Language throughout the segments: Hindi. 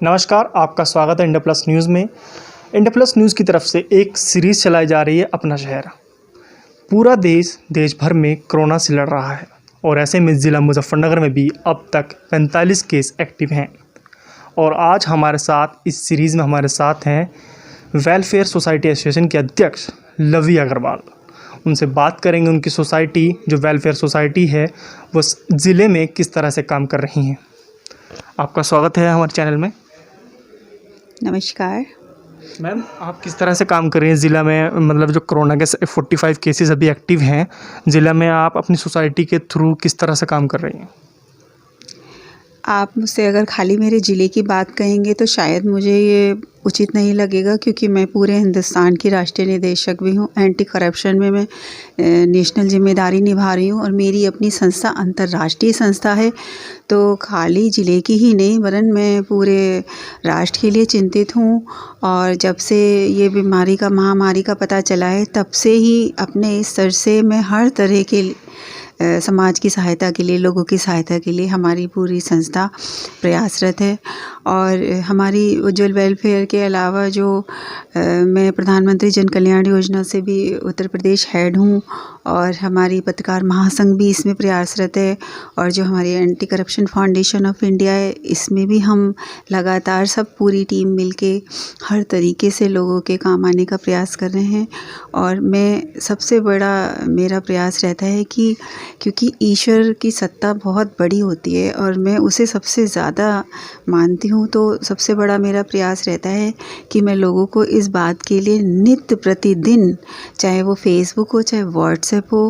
नमस्कार, आपका स्वागत है इंडिया प्लस न्यूज़ में। इंडिया प्लस न्यूज़ की तरफ से एक सीरीज़ चलाई जा रही है अपना शहर। पूरा देश भर में कोरोना से लड़ रहा है और ऐसे में ज़िला मुजफ्फरनगर में भी अब तक 45 केस एक्टिव हैं। और आज हमारे साथ इस सीरीज़ में हमारे साथ हैं वेलफेयर सोसाइटी एसोसिएशन के अध्यक्ष लवी अग्रवाल। उनसे बात करेंगे उनकी सोसाइटी जो वेलफेयर सोसाइटी है वो ज़िले में किस तरह से काम कर रही हैं। आपका स्वागत है हमारे चैनल में। नमस्कार मैम, आप किस तरह से काम कर रही हैं ज़िला में, मतलब जो कोरोना के 45 केसेस अभी एक्टिव हैं ज़िला में, आप अपनी सोसाइटी के थ्रू किस तरह से काम कर रही हैं? आप मुझसे अगर खाली मेरे ज़िले की बात कहेंगे तो शायद मुझे ये उचित नहीं लगेगा, क्योंकि मैं पूरे हिंदुस्तान की राष्ट्रीय निदेशक भी हूँ। एंटी करप्शन में मैं नेशनल जिम्मेदारी निभा रही हूँ और मेरी अपनी संस्था अंतर्राष्ट्रीय संस्था है। तो खाली ज़िले की ही नहीं वरन मैं पूरे राष्ट्र के लिए चिंतित हूँ। और जब से ये महामारी का पता चला है तब से ही अपने स्तर से मैं हर तरह के समाज की सहायता के लिए, लोगों की सहायता के लिए हमारी पूरी संस्था प्रयासरत है। और हमारी उज्ज्वल वेलफेयर के अलावा जो मैं प्रधानमंत्री जन कल्याण योजना से भी उत्तर प्रदेश हेड हूँ और हमारी पत्रकार महासंघ भी इसमें प्रयासरत है। और जो हमारी anti corruption foundation of India है इसमें भी हम लगातार सब पूरी टीम मिलके हर तरीके से लोगों के काम आने का प्रयास कर रहे हैं। और मैं सबसे बड़ा मेरा प्रयास रहता है कि क्योंकि ईश्वर की सत्ता बहुत बड़ी होती है और मैं उसे सबसे ज़्यादा मानती हूँ, तो सबसे बड़ा मेरा प्रयास रहता है कि मैं लोगों को इस बात के लिए नित्य प्रतिदिन, चाहे वो फेसबुक हो चाहे व्हाट्सएप हो,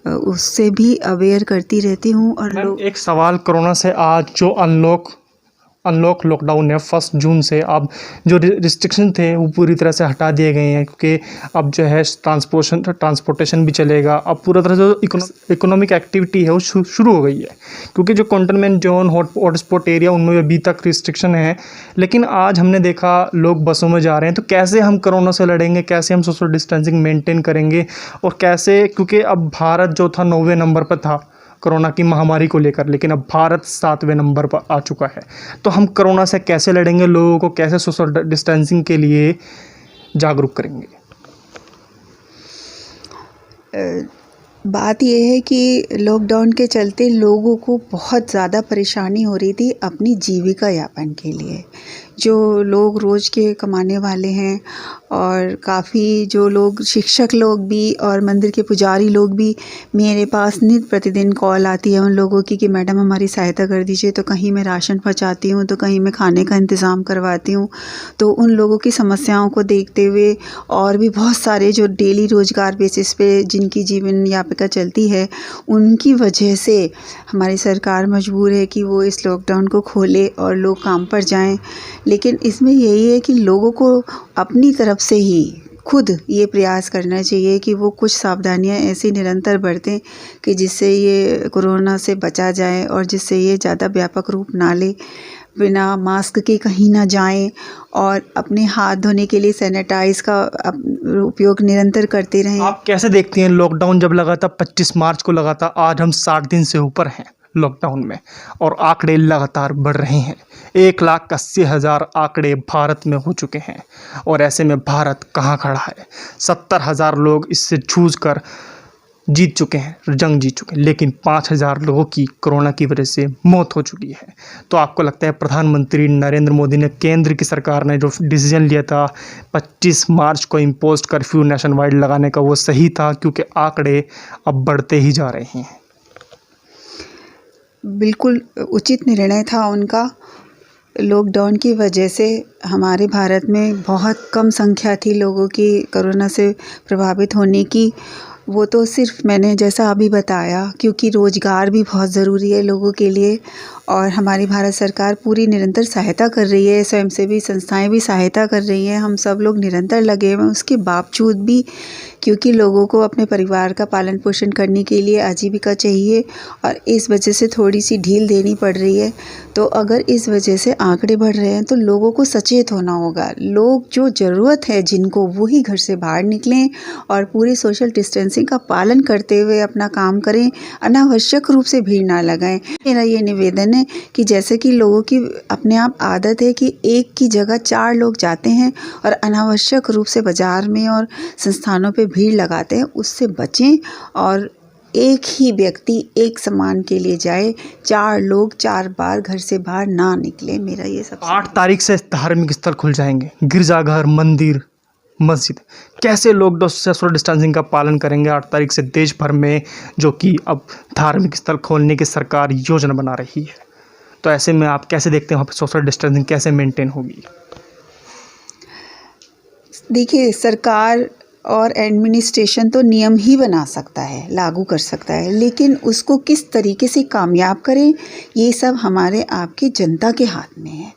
उससे भी अवेयर करती रहती हूँ। और एक सवाल, कोरोना से आज जो अनलॉक लॉकडाउन है 1 जून से, अब जो रिस्ट्रिक्शन थे वो पूरी तरह से हटा दिए गए हैं, क्योंकि अब जो है ट्रांसपोर्टेशन भी चलेगा। अब पूरा तरह से इकोनॉमिक एक्टिविटी है वो शुरू हो गई है, क्योंकि जो कंटेनमेंट जोन हॉटस्पॉट एरिया उनमें अभी तक रिस्ट्रिक्शन है। लेकिन आज हमने देखा लोग बसों में जा रहे हैं, तो कैसे हम कोरोना से लड़ेंगे, कैसे हम सोशल डिस्टेंसिंग मेंटेन करेंगे और कैसे, क्योंकि अब भारत जो था 9वें नंबर पर था कोरोना की महामारी को लेकर, लेकिन अब भारत 7वें नंबर पर आ चुका है। तो हम कोरोना से कैसे लड़ेंगे, लोगों को कैसे सोशल डिस्टेंसिंग के लिए जागरूक करेंगे? बात यह है कि लॉकडाउन के चलते लोगों को बहुत ज़्यादा परेशानी हो रही थी अपनी जीविका यापन के लिए। जो लोग रोज़ के कमाने वाले हैं और काफ़ी जो लोग शिक्षक लोग भी और मंदिर के पुजारी लोग भी, मेरे पास नित्य प्रतिदिन कॉल आती है उन लोगों की कि मैडम हमारी सहायता कर दीजिए। तो कहीं मैं राशन पहुंचाती हूँ तो कहीं मैं खाने का इंतज़ाम करवाती हूँ। तो उन लोगों की समस्याओं को देखते हुए और भी बहुत सारे जो डेली रोज़गार बेसिस पे जिनकी जीवन यापिका चलती है, उनकी वजह से हमारी सरकार मजबूर है कि वो इस लॉकडाउन को खोले और लोग काम पर जाएं। लेकिन इसमें यही है कि लोगों को अपनी तरफ से ही खुद ये प्रयास करना चाहिए कि वो कुछ सावधानियां ऐसी निरंतर बरतें कि जिससे ये कोरोना से बचा जाए और जिससे ये ज़्यादा व्यापक रूप ना ले। बिना मास्क के कहीं ना जाएं और अपने हाथ धोने के लिए सैनिटाइज का उपयोग निरंतर करते रहें। आप कैसे देखती हैं लॉकडाउन जब लगा था 25 मार्च को लगा था, आज हम 60 दिन से ऊपर हैं लॉकडाउन में और आंकड़े लगातार बढ़ रहे हैं। 1,80,000 आंकड़े भारत में हो चुके हैं और ऐसे में भारत कहाँ खड़ा है? 70,000 लोग इससे जूझ कर जीत चुके हैं, जंग जीत चुके हैं, लेकिन 5,000 लोगों की कोरोना की वजह से मौत हो चुकी है। तो आपको लगता है प्रधानमंत्री नरेंद्र मोदी ने, केंद्र की सरकार ने जो डिसीजन लिया था 25 मार्च को इम्पोज कर्फ्यू नेशन वाइड लगाने का, वो सही था? क्योंकि आंकड़े अब बढ़ते ही जा रहे हैं। बिल्कुल उचित निर्णय था उनका। लॉकडाउन की वजह से हमारे भारत में बहुत कम संख्या थी लोगों की कोरोना से प्रभावित होने की। वो तो सिर्फ मैंने जैसा अभी बताया, क्योंकि रोज़गार भी बहुत ज़रूरी है लोगों के लिए और हमारी भारत सरकार पूरी निरंतर सहायता कर रही है, स्वयंसेवी संस्थाएं भी सहायता कर रही हैं, हम सब लोग निरंतर लगे हुए हैं। उसके बावजूद भी क्योंकि लोगों को अपने परिवार का पालन पोषण करने के लिए आजीविका चाहिए और इस वजह से थोड़ी सी ढील देनी पड़ रही है। तो अगर इस वजह से आंकड़े बढ़ रहे हैं तो लोगों को सचेत होना होगा। लोग जो ज़रूरत है जिनको, वो ही घर से बाहर निकलें और पूरी सोशल डिस्टेंसिंग का पालन करते हुए अपना काम करें, अनावश्यक रूप से भीड़ ना लगाएं। मेरा ये निवेदन है कि जैसे कि लोगों की अपने आप आदत है कि एक की जगह 4 लोग जाते हैं और अनावश्यक रूप से बाज़ार में और संस्थानों पे भीड़ लगाते हैं, उससे बचें और एक ही व्यक्ति एक सामान के लिए जाए, 4 लोग 4 बार घर से बाहर ना निकले। मेरा ये सबसे 8 तारीख से धार्मिक स्थल खुल जाएंगे, गिरजाघर, मंदिर, मस्जिद। कैसे लोग सोशल डिस्टेंसिंग का पालन करेंगे 8 तारीख से देश भर में, जो कि अब धार्मिक स्थल खोलने की सरकार योजना बना रही है? तो ऐसे में आप कैसे देखते हैं वहाँ पे सोशल डिस्टेंसिंग कैसे मेंटेन होगी? देखिए, सरकार और एडमिनिस्ट्रेशन तो नियम ही बना सकता है, लागू कर सकता है, लेकिन उसको किस तरीके से कामयाब करें, ये सब हमारे आपकी जनता के हाथ में है।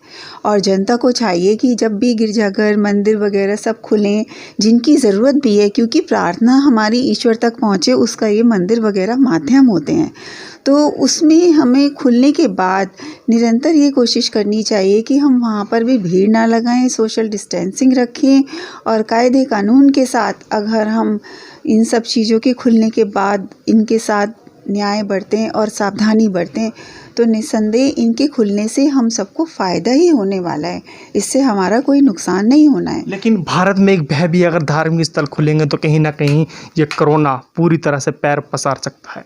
और जनता को चाहिए कि जब भी गिरजाघर, मंदिर वगैरह सब खुलें, जिनकी ज़रूरत भी है, क्योंकि प्रार्थना हमारी ईश्वर तक पहुँचे उसका ये मंदिर वगैरह माध्यम होते हैं, तो उसमें हमें खुलने के बाद निरंतर ये कोशिश करनी चाहिए कि हम वहाँ पर भी भीड़ ना लगाएं, सोशल डिस्टेंसिंग रखें और कायदे कानून के साथ अगर हम इन सब चीज़ों के खुलने के बाद इनके साथ न्याय बरतें और सावधानी बरतें, तो निस्संदेह इनके खुलने से हम सबको फ़ायदा ही होने वाला है, इससे हमारा कोई नुकसान नहीं होना है। लेकिन भारत में एक भय भी, अगर धार्मिक स्थल खुलेंगे तो कहीं ना कहीं ये कोरोना पूरी तरह से पैर पसार सकता है।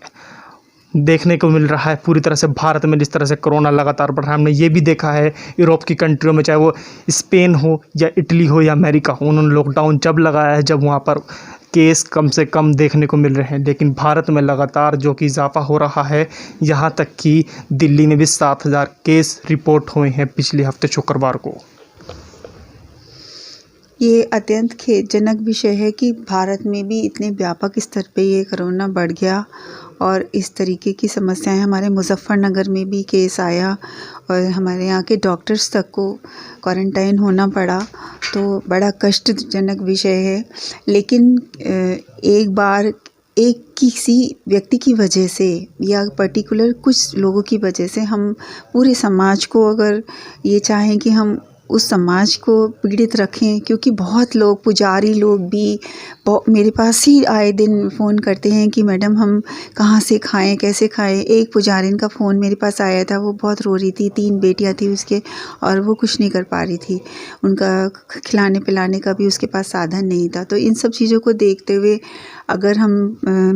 देखने को मिल रहा है पूरी तरह से भारत में जिस तरह से कोरोना लगातार बढ़ रहा है। हमने ये भी देखा है यूरोप की कंट्रियों में, चाहे वो स्पेन हो या इटली हो या अमेरिका हो, उन्होंने लॉकडाउन जब लगाया है जब वहाँ पर केस कम से कम देखने को मिल रहे हैं। लेकिन भारत में लगातार जो कि इजाफा हो रहा है, यहाँ तक कि दिल्ली में भी 7,000 केस रिपोर्ट हुए हैं पिछले हफ्ते शुक्रवार को। ये अत्यंत खेदजनक विषय है कि भारत में भी इतने व्यापक स्तर पे ये कोरोना बढ़ गया और इस तरीके की समस्याएं हमारे मुजफ्फरनगर में भी केस आया और हमारे यहाँ के डॉक्टर्स तक को क्वारंटाइन होना पड़ा, तो बड़ा कष्टजनक विषय है। लेकिन एक बार एक किसी व्यक्ति की वजह से या पर्टिकुलर कुछ लोगों की वजह से हम पूरे समाज को अगर ये चाहें कि हम उस समाज को पीड़ित रखें, क्योंकि बहुत लोग, पुजारी लोग भी मेरे पास ही आए दिन फ़ोन करते हैं कि मैडम हम कहाँ से खाएं, कैसे खाएं। एक पुजारिन का फ़ोन मेरे पास आया था, वो बहुत रो रही थी, 3 बेटियां थी उसके और वो कुछ नहीं कर पा रही थी, उनका खिलाने पिलाने का भी उसके पास साधन नहीं था। तो इन सब चीज़ों को देखते हुए अगर हम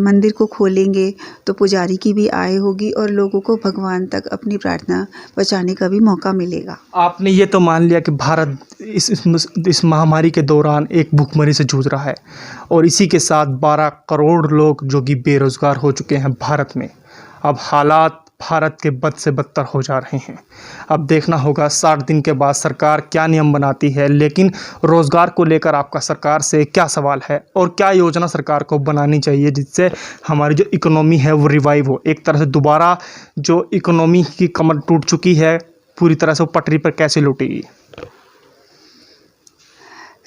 मंदिर को खोलेंगे तो पुजारी की भी आय होगी और लोगों को भगवान तक अपनी प्रार्थना पहुँचाने का भी मौका मिलेगा। आपने ये तो मान लिया कि भारत इस महामारी के दौरान एक भूखमरी से जूझ रहा है और इसी के साथ 12 करोड़ लोग जो कि बेरोज़गार हो चुके हैं भारत में। अब हालात भारत के बद से बदतर हो जा रहे हैं। अब देखना होगा 60 दिन के बाद सरकार क्या नियम बनाती है। लेकिन रोज़गार को लेकर आपका सरकार से क्या सवाल है और क्या योजना सरकार को बनानी चाहिए जिससे हमारी जो इकोनॉमी है वो रिवाइव हो, एक तरह से दोबारा जो इकोनॉमी की कमर टूट चुकी है पूरी तरह से वो पटरी पर कैसे लौटेगी?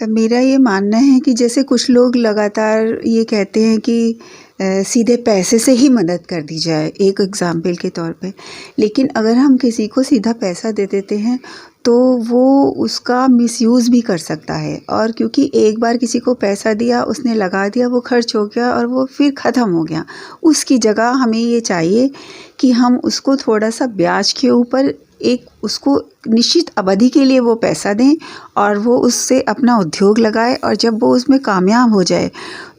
मेरा ये मानना है कि जैसे कुछ लोग लगातार ये कहते हैं कि सीधे पैसे से ही मदद कर दी जाए, एक एग्ज़ाम्पल के तौर पे, लेकिन अगर हम किसी को सीधा पैसा दे देते हैं तो वो उसका मिसयूज़ भी कर सकता है। और क्योंकि एक बार किसी को पैसा दिया, उसने लगा दिया, वो खर्च हो गया और वो फिर ख़त्म हो गया। उसकी जगह हमें ये चाहिए कि हम उसको थोड़ा सा ब्याज के ऊपर एक उसको निश्चित अवधि के लिए वो पैसा दें और वो उससे अपना उद्योग लगाए, और जब वो उसमें कामयाब हो जाए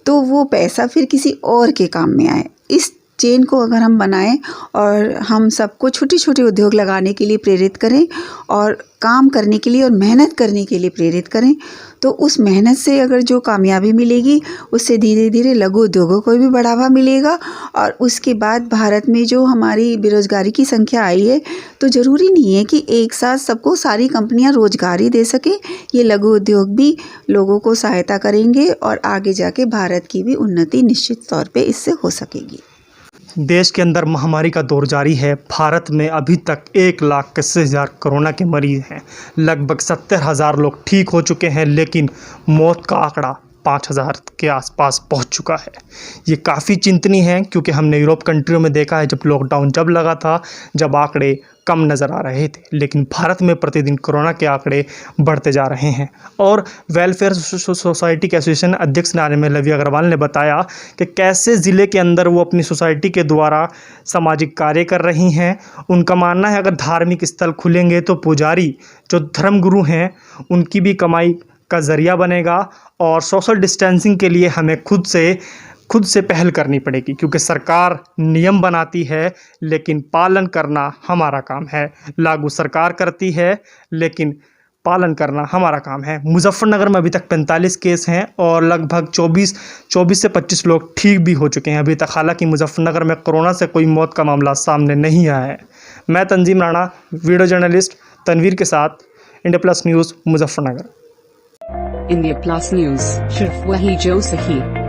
तो वो पैसा फिर किसी और के काम में आए। इस चेन को अगर हम बनाएं और हम सबको छोटे छोटे उद्योग लगाने के लिए प्रेरित करें और काम करने के लिए और मेहनत करने के लिए प्रेरित करें, तो उस मेहनत से अगर जो कामयाबी मिलेगी उससे धीरे धीरे लघु उद्योगों को भी बढ़ावा मिलेगा। और उसके बाद भारत में जो हमारी बेरोज़गारी की संख्या आई है, तो ज़रूरी नहीं है कि एक साथ सबको सारी कंपनियां रोज़गार ही दे सकें। ये लघु उद्योग भी लोगों को सहायता करेंगे और आगे जाके भारत की भी उन्नति निश्चित तौर पे इससे हो सकेगी। देश के अंदर महामारी का दौर जारी है। भारत में अभी तक 1,81,000 कोरोना के मरीज़ हैं। लगभग 70,000 लोग ठीक हो चुके हैं, लेकिन मौत का आंकड़ा 5,000 के आसपास पहुंच चुका है। ये काफ़ी चिंतनीय है, क्योंकि हमने यूरोप कंट्रियों में देखा है जब लॉकडाउन जब लगा था, जब आंकड़े कम नज़र आ रहे थे, लेकिन भारत में प्रतिदिन कोरोना के आंकड़े बढ़ते जा रहे हैं। और वेलफेयर सोसाइटी के एसोसिएशन अध्यक्ष नारिमन लवी अग्रवाल ने बताया कि कैसे ज़िले के अंदर वो अपनी सोसाइटी के द्वारा सामाजिक कार्य कर रही हैं। उनका मानना है अगर धार्मिक स्थल खुलेंगे तो पुजारी जो धर्मगुरु हैं उनकी भी कमाई का ज़रिया बनेगा, और सोशल डिस्टेंसिंग के लिए हमें खुद से पहल करनी पड़ेगी, क्योंकि सरकार नियम बनाती है लेकिन पालन करना हमारा काम है। लागू सरकार करती है लेकिन पालन करना हमारा काम है। मुजफ्फरनगर में अभी तक 45 केस हैं और लगभग 24 से 25 लोग ठीक भी हो चुके हैं अभी तक। हालांकि मुजफ्फरनगर में कोरोना से कोई मौत का मामला सामने नहीं आया है। मैं तंजीम राणा, वीडियो जर्नलिस्ट तनवीर के साथ, India plus news, Muzaffarnagar. India plus news, सिर्फ वही जो सही।